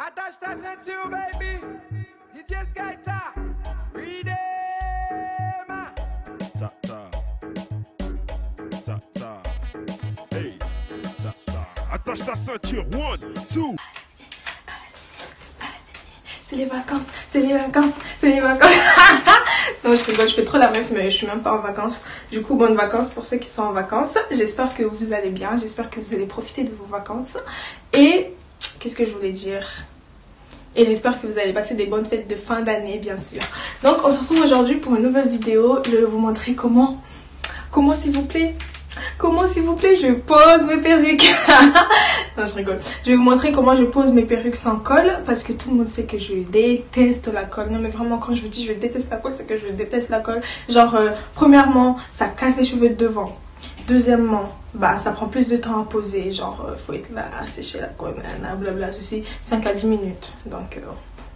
Attache ta ceinture, baby. DJ Skyta. Read Ta ta. Ta ta. Hey. Ta ta. Attache ta ceinture. 1, 2. C'est les vacances, c'est les vacances, c'est les vacances. Non, je rigole, je fais trop la meuf, mais je suis même pas en vacances. Du coup, bonnes vacances pour ceux qui sont en vacances. J'espère que vous allez bien, j'espère que vous allez profiter de vos vacances. Et qu'est-ce que je voulais dire? Et j'espère que vous allez passer des bonnes fêtes de fin d'année, bien sûr. Donc, on se retrouve aujourd'hui pour une nouvelle vidéo. Je vais vous montrer comment s'il vous plaît, je pose mes perruques. Non, je rigole. Je vais vous montrer comment je pose mes perruques sans colle, parce que tout le monde sait que je déteste la colle. Non, mais vraiment, quand je vous dis je déteste la colle, c'est que je déteste la colle. Genre, premièrement, ça casse les cheveux de devant. Deuxièmement, bah ça prend plus de temps à poser. Genre, faut être là à sécher la colle, blablabla, ceci, 5 à 10 minutes. Donc,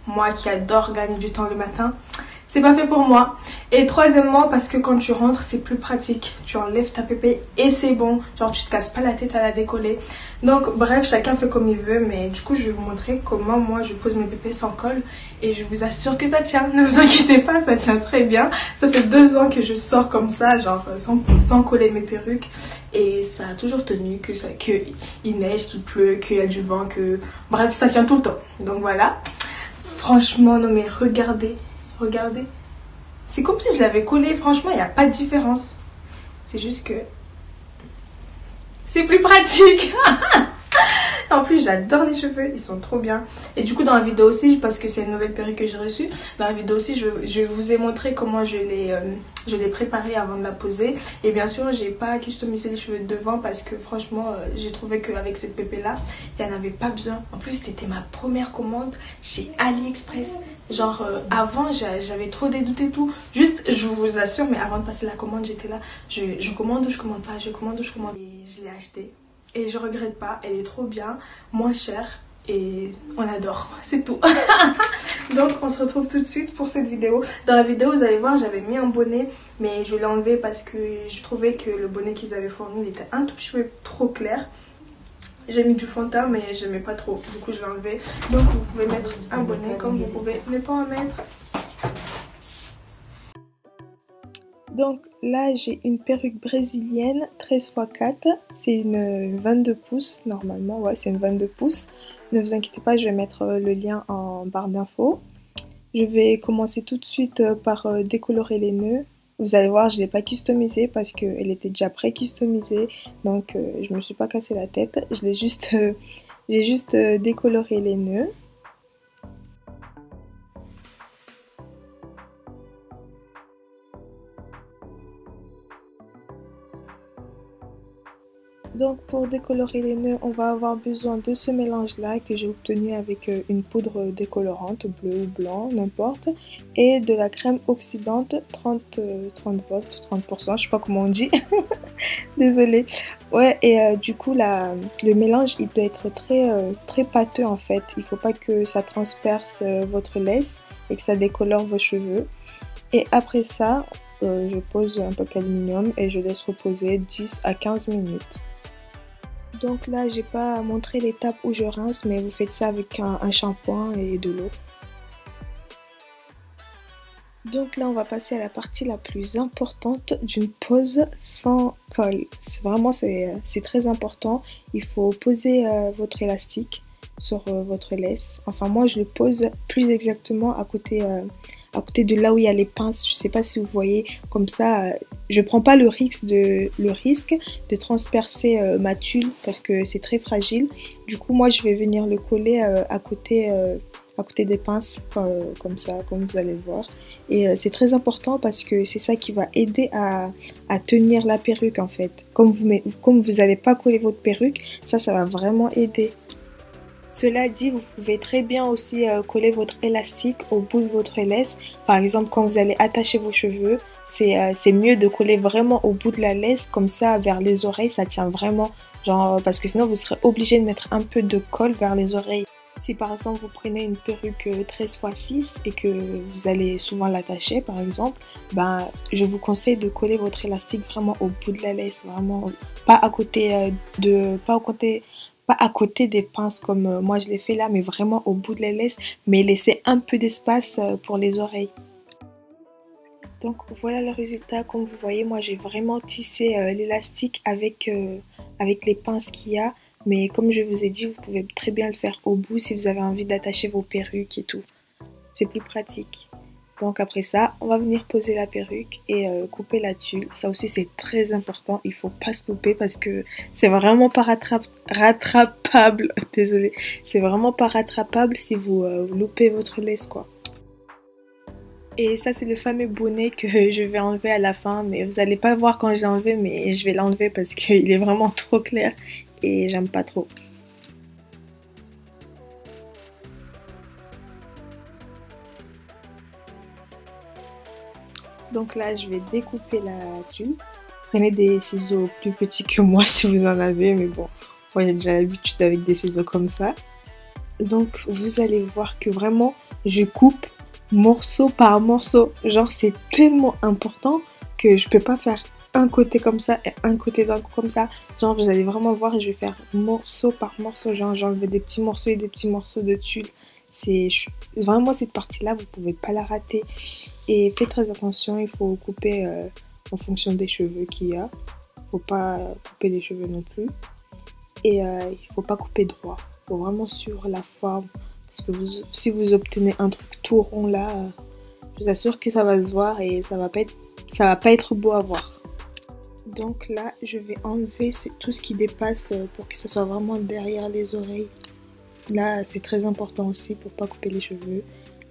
moi qui adore gagner du temps le matin, c'est pas fait pour moi. Et troisièmement, parce que quand tu rentres, c'est plus pratique. Tu enlèves ta pépé et c'est bon. Genre, tu te casses pas la tête à la décoller. Donc, bref, chacun fait comme il veut. Mais du coup, je vais vous montrer comment moi, je pose mes pépés sans colle. Et je vous assure que ça tient. Ne vous inquiétez pas, ça tient très bien. Ça fait 2 ans que je sors comme ça, genre, sans coller mes perruques. Et ça a toujours tenu, qu'il neige, qu'il pleut, qu'il y a du vent, que... Bref, ça tient tout le temps. Donc, voilà. Franchement, non mais regardez. Regardez, c'est comme si je l'avais collé. Franchement, il n'y a pas de différence. C'est juste que c'est plus pratique. En plus, j'adore les cheveux, ils sont trop bien. Et du coup, dans la vidéo aussi, parce que c'est une nouvelle perruque que j'ai reçue, dans la vidéo aussi, je vous ai montré comment je l'ai préparée avant de la poser. Et bien sûr, j'ai pas customisé les cheveux de devant parce que franchement, j'ai trouvé qu'avec cette pépé-là, il n'y en avait pas besoin. En plus, c'était ma première commande chez AliExpress. Genre, avant, j'avais trop des doutes et tout. Juste, je vous assure, mais avant de passer la commande, j'étais là. Je commande ou je commande pas, je commande ou je commande. Et je l'ai acheté. Et je regrette pas, elle est trop bien, moins chère et on adore, c'est tout. Donc on se retrouve tout de suite pour cette vidéo. Dans la vidéo vous allez voir, j'avais mis un bonnet mais je l'ai enlevé parce que je trouvais que le bonnet qu'ils avaient fourni il était un tout petit peu trop clair. J'ai mis du fond de teint mais j'aimais pas trop, du coup je l'ai enlevé. Donc vous pouvez mettre un bonnet comme vous pouvez ne pas en mettre. Donc là j'ai une perruque brésilienne 13x4, c'est une 22 pouces normalement, ouais c'est une 22 pouces. Ne vous inquiétez pas, je vais mettre le lien en barre d'infos. Je vais commencer tout de suite par décolorer les nœuds. Vous allez voir, je ne l'ai pas customisée parce qu'elle était déjà pré-customisée, donc je me suis pas cassé la tête. J'ai juste décoloré les nœuds. Donc pour décolorer les nœuds, on va avoir besoin de ce mélange là que j'ai obtenu avec une poudre décolorante, bleu ou blanc, n'importe, et de la crème oxydante 30 volts, 30%, je sais pas comment on dit, désolée. Ouais, et du coup le mélange il doit être très pâteux en fait, il faut pas que ça transperce votre laisse et que ça décolore vos cheveux. Et après ça, je pose un peu d'aluminium et je laisse reposer 10 à 15 minutes. Donc là, j'ai pas montré l'étape où je rince, mais vous faites ça avec un shampoing et de l'eau. Donc là, on va passer à la partie la plus importante d'une pose sans colle. C'est très important. Il faut poser votre élastique sur votre laisse. Enfin, moi, je le pose plus exactement à côté de là où il y a les pinces. Je sais pas si vous voyez, comme ça, je prends pas le risque de transpercer ma tulle parce que c'est très fragile. Du coup, moi, je vais venir le coller à côté des pinces, comme ça, comme vous allez le voir. Et c'est très important parce que c'est ça qui va aider à tenir la perruque en fait. Comme vous n'allez pas coller votre perruque, ça va vraiment aider. Cela dit, vous pouvez très bien aussi coller votre élastique au bout de votre laisse. Par exemple, quand vous allez attacher vos cheveux, c'est mieux de coller vraiment au bout de la laisse, comme ça vers les oreilles, ça tient vraiment. Genre, parce que sinon vous serez obligé de mettre un peu de colle vers les oreilles. Si par exemple vous prenez une perruque 13x6 et que vous allez souvent l'attacher par exemple, ben, je vous conseille de coller votre élastique vraiment au bout de la laisse, vraiment pas à côté pas à côté des pinces comme moi je l'ai fait là, mais vraiment au bout de la laisse, mais laisser un peu d'espace pour les oreilles. Donc voilà le résultat, comme vous voyez, moi j'ai vraiment tissé l'élastique avec les pinces qu'il y a. Mais comme je vous ai dit, vous pouvez très bien le faire au bout si vous avez envie d'attacher vos perruques et tout. C'est plus pratique. Donc après ça, on va venir poser la perruque et couper la tulle. Ça aussi c'est très important, il faut pas se louper parce que c'est vraiment pas rattrapable. Désolée, c'est vraiment pas rattrapable si vous loupez votre laisse quoi. Et ça c'est le fameux bonnet que je vais enlever à la fin, mais vous allez pas voir quand je l'ai enlevé, mais je vais l'enlever parce qu'il est vraiment trop clair et j'aime pas trop. Donc là, je vais découper la tulle. Prenez des ciseaux plus petits que moi si vous en avez, mais bon, moi j'ai déjà l'habitude avec des ciseaux comme ça. Donc vous allez voir que vraiment, je coupe morceau par morceau. Genre c'est tellement important que je peux pas faire un côté comme ça et un côté d'un coup comme ça. Genre vous allez vraiment voir, je vais faire morceau par morceau. Genre j'enlève des petits morceaux et des petits morceaux de tulle. C'est vraiment cette partie-là, vous pouvez pas la rater. Et faites très attention, il faut couper en fonction des cheveux qu'il y a. Il ne faut pas couper les cheveux non plus. Et il ne faut pas couper droit. Il faut vraiment suivre la forme. Parce que si vous obtenez un truc tout rond là, je vous assure que ça va se voir et ça va pas être beau à voir. Donc là, je vais enlever tout ce qui dépasse pour que ça soit vraiment derrière les oreilles. Là, c'est très important aussi pour pas couper les cheveux.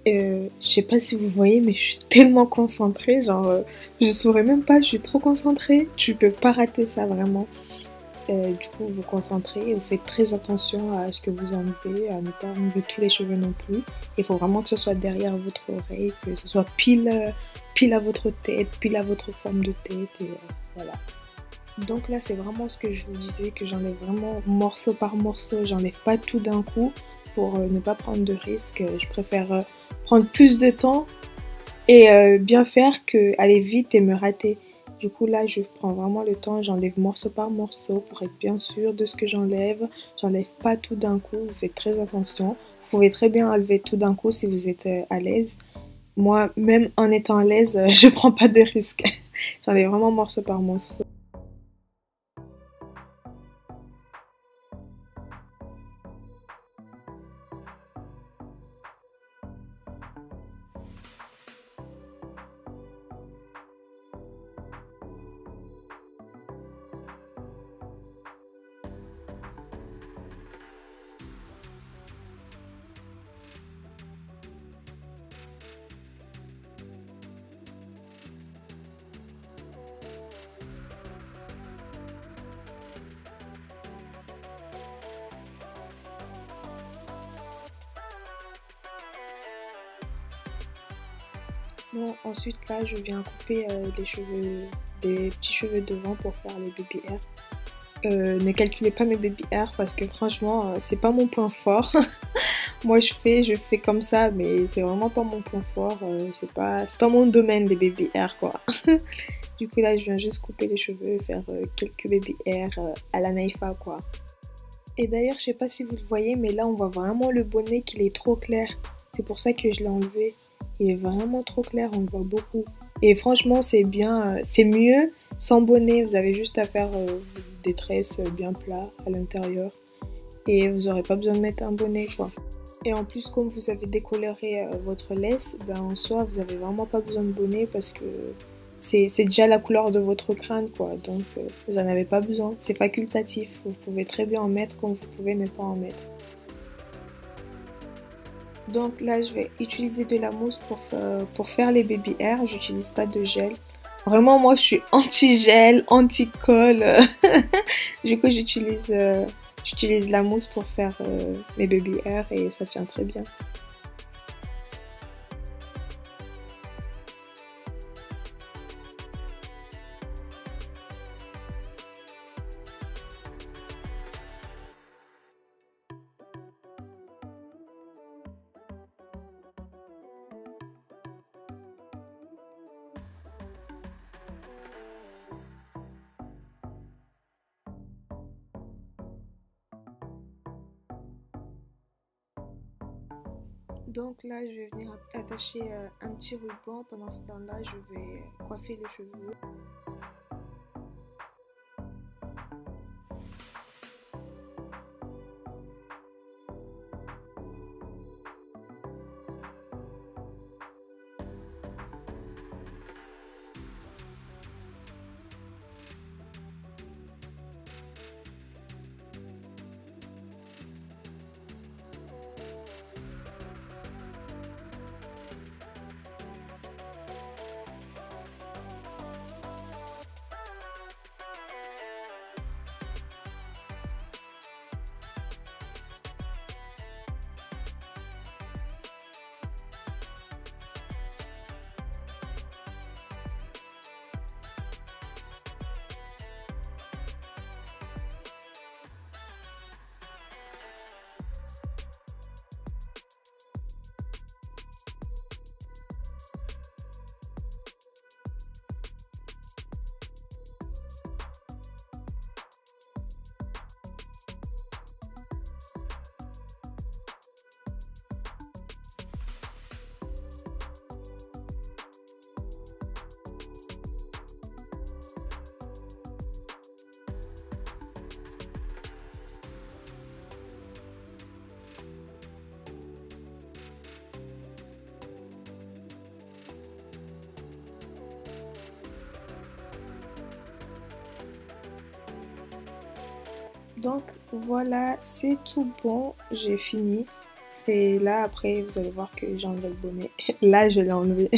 Je sais pas si vous voyez, mais je suis tellement concentrée, genre je saurais même pas, je suis trop concentrée, tu peux pas rater ça vraiment. Du coup, vous vous concentrez et vous faites très attention à ce que vous enlevez, à ne pas enlever tous les cheveux non plus. Il faut vraiment que ce soit derrière votre oreille, que ce soit pile à votre tête, pile à votre forme de tête, et voilà. Donc là, c'est vraiment ce que je vous disais, que j'enlève vraiment morceau par morceau, j'enlève pas tout d'un coup pour ne pas prendre de risques. Je préfère prendre plus de temps et bien faire que aller vite et me rater. Du coup là, je prends vraiment le temps, j'enlève morceau par morceau pour être bien sûre de ce que j'enlève. J'enlève pas tout d'un coup, vous faites très attention. Vous pouvez très bien enlever tout d'un coup si vous êtes à l'aise. Moi, même en étant à l'aise, je prends pas de risques. J'enlève vraiment morceau par morceau. Bon, ensuite là, je viens couper des petits cheveux devant pour faire les baby hairs. Ne calculez pas mes baby hairs parce que franchement, c'est pas mon point fort. Moi, je fais comme ça, mais c'est vraiment pas mon point fort. C'est pas mon domaine des baby hairs, quoi. Du coup, là, je viens juste couper les cheveux et faire quelques baby hairs à la Naïfa, quoi. Et d'ailleurs, je sais pas si vous le voyez, mais là, on voit vraiment le bonnet qu'il est trop clair. C'est pour ça que je l'ai enlevé. Il est vraiment trop clair, on le voit beaucoup. Et franchement, c'est bien, c'est mieux sans bonnet. Vous avez juste à faire des tresses bien plats à l'intérieur. Et vous n'aurez pas besoin de mettre un bonnet, quoi. Et en plus, comme vous avez décoloré votre laisse, ben en soi, vous avez vraiment pas besoin de bonnet parce que c'est déjà la couleur de votre crâne, quoi. Donc, vous n'en avez pas besoin. C'est facultatif. Vous pouvez très bien en mettre comme vous pouvez ne pas en mettre. Donc là, je vais utiliser de la mousse pour faire les baby hairs. J'utilise pas de gel. Vraiment, moi, je suis anti-gel, anti-colle. Du coup, j'utilise la mousse pour faire mes baby hairs et ça tient très bien. Donc là, je vais venir attacher un petit ruban. Pendant ce temps-là, je vais coiffer les cheveux. Donc voilà, c'est tout bon, j'ai fini. Et là après vous allez voir que j'ai enlevé le bonnet. Là je l'ai enlevé.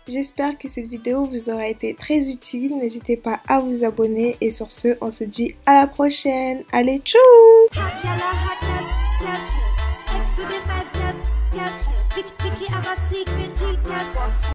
J'espère que cette vidéo vous aura été très utile. N'hésitez pas à vous abonner. Et sur ce, on se dit à la prochaine. Allez, tchuss!